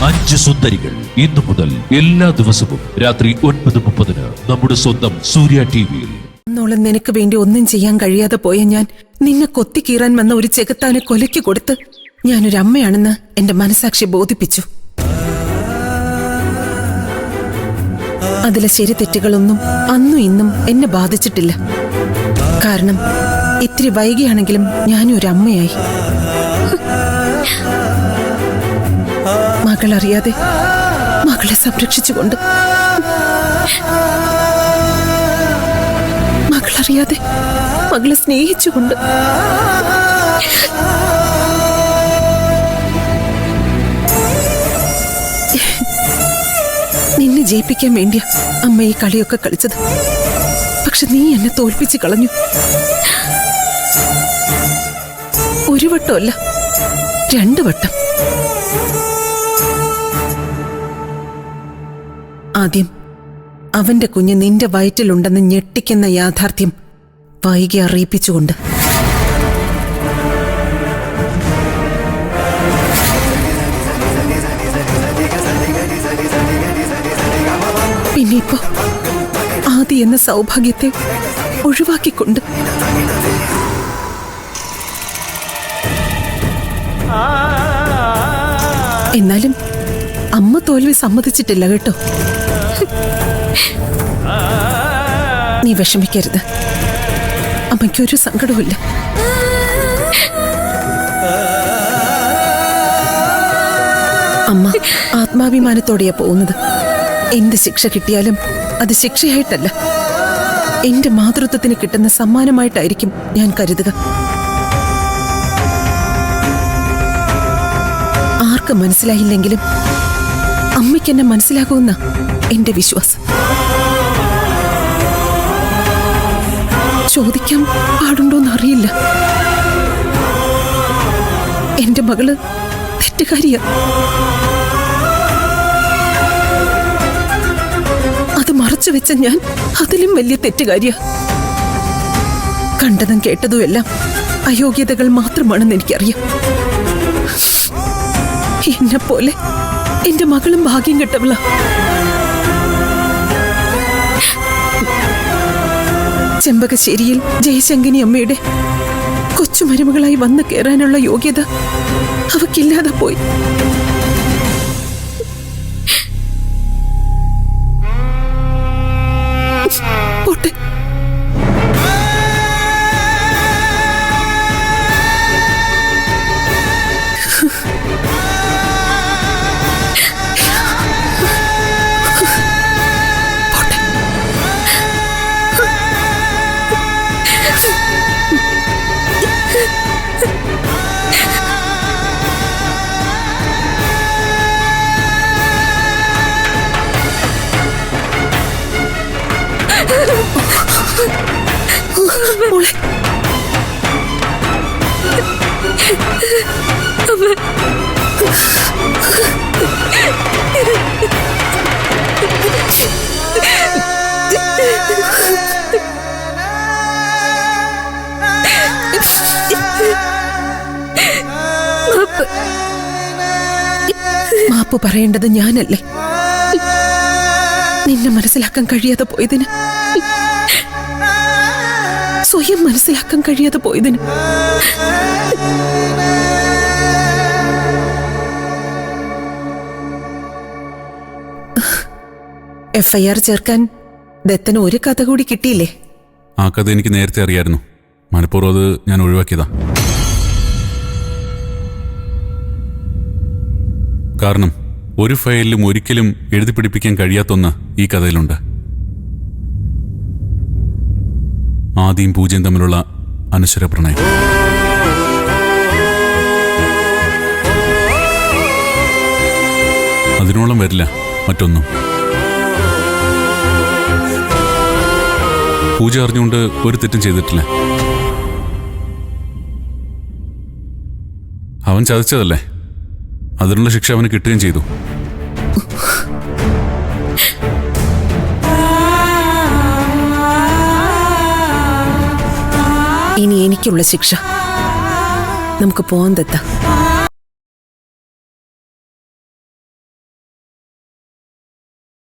5 സുന്ദരികൾ ഇന്നു മുതൽ എല്ലാ ദിവസവും രാത്രി 9:30 നമ്മുടെ സ്വന്തം സൂര്യ ടിവിയിൽ. അന്നോളം നിനക്ക് വേണ്ടി ഒന്നും ചെയ്യാൻ കഴിയാതെ പോയ ഞാൻ നിന്നെ കൊത്തിക്കീറാൻ വന്ന ഒരു ചെകുത്താനെ കൊലയ്ക്ക് കൊടുത്ത് ഞാനൊരു അമ്മയാണെന്ന് എന്റെ മനസാക്ഷി ബോധിപ്പിച്ചു. അതിലെ ശരി തെറ്റുകളൊന്നും അന്നും ഇന്നും എന്നെ ബാധിച്ചിട്ടില്ല. കാരണം ഇത്തിരി വൈകിയാണെങ്കിലും ഞാനും ഒരു അമ്മയായി. മകളറിയാതെ മകളെ സംരക്ഷിച്ചുകൊണ്ട്, മകളറിയാതെ മകളെ സ്നേഹിച്ചുകൊണ്ട്, നിന്നെ ജയിപ്പിക്കാൻ വേണ്ടിയാ അമ്മ ഈ കളിയൊക്കെ കളിച്ചത്. പക്ഷെ നീ എന്നെ തോൽപ്പിച്ച് കളഞ്ഞു. ഒരു വട്ടമല്ല, 2 വട്ടം. ആദ്യം അവന്റെ കുഞ്ഞ് നിന്റെ വയറ്റിലുണ്ടെന്ന് ഞെട്ടിക്കുന്ന യാഥാർത്ഥ്യം വൈകി അറിയിപ്പിച്ചുകൊണ്ട്. പിന്നെ ഇപ്പോ ആദി എന്ന സൗഭാഗ്യത്തെ ഒഴിവാക്കിക്കൊണ്ട്. എന്നാലും അമ്മ തോൽവി സമ്മതിച്ചിട്ടില്ല കേട്ടോ. നീ വിഷമിക്കരുത്, അമ്മയ്ക്കൊരു സങ്കടവുമില്ല. അമ്മ ആത്മാഭിമാനത്തോടെയാ പോകുന്നത്. എന്ത് ശിക്ഷ കിട്ടിയാലും അത് ശിക്ഷയായിട്ടല്ല, എന്റെ മാതൃത്വത്തിന് കിട്ടുന്ന സമ്മാനമായിട്ടായിരിക്കും ഞാൻ കരുതുക. ആർക്ക് മനസ്സിലായില്ലെങ്കിലും അമ്മയ്ക്കെന്നെ മനസ്സിലാകുമെന്ന എന്റെ വിശ്വാസം. ചോദിക്കാൻ പാടുണ്ടോന്ന് അറിയില്ല. എന്റെ മകള് തെറ്റുകാരിയാ. അത് മറച്ചു വെച്ച ഞാൻ അതിലും വലിയ തെറ്റുകാരിയാ. കണ്ടതും കേട്ടതും എല്ലാം അയോഗ്യതകൾ മാത്രമാണെന്ന് എനിക്കറിയാം. എന്നെ പോലെ എന്റെ മകളും ഭാഗ്യം കെട്ടവളാ. ചെമ്പകശ്ശേരിയിൽ ജയശങ്കിനി അമ്മയുടെ കൊച്ചുമരുമകളായി വന്നു കയറാനുള്ള യോഗ്യത അവക്കില്ലാതെ പോയി. പോട്ടെ. മോളെ, മാപ്പ് പറയേണ്ടത് ഞാനല്ലേ? നിന്നെ മനസ്സിലാക്കാൻ കഴിയാതെ പോയതിന്, സ്വയം മനസ്സിലാക്കാൻ കഴിയാതെ പോയതിന്. FIR ചേർക്കാൻ ദത്തന് ഒരു കഥ കൂടി കിട്ടിയില്ലേ? ആ കഥ എനിക്ക് നേരത്തെ അറിയായിരുന്നു. മനഃപൂർവ്വം അത് ഞാൻ ഒഴിവാക്കിയതാ. കാരണം ഒരു ഫയലിലും ഒരിക്കലും എഴുതി പിടിപ്പിക്കാൻ കഴിയാത്തൊന്ന് ഈ കഥയിലുണ്ട്. ആദിയും പൂജയും തമ്മിലുള്ള അനശ്വര പ്രണയം. അതിനോളം വരില്ല മറ്റൊന്നും. പൂജ അറിഞ്ഞുകൊണ്ട് ഒരു തെറ്റും ചെയ്തിട്ടില്ല. അവൻ ചതിച്ചതല്ലേ, അതിനുള്ള ശിക്ഷ അവന് കിട്ടുകയും ചെയ്തു. ഇനി എനിക്കുള്ള ശിക്ഷ നമുക്ക് പോകാൻ ദത്ത.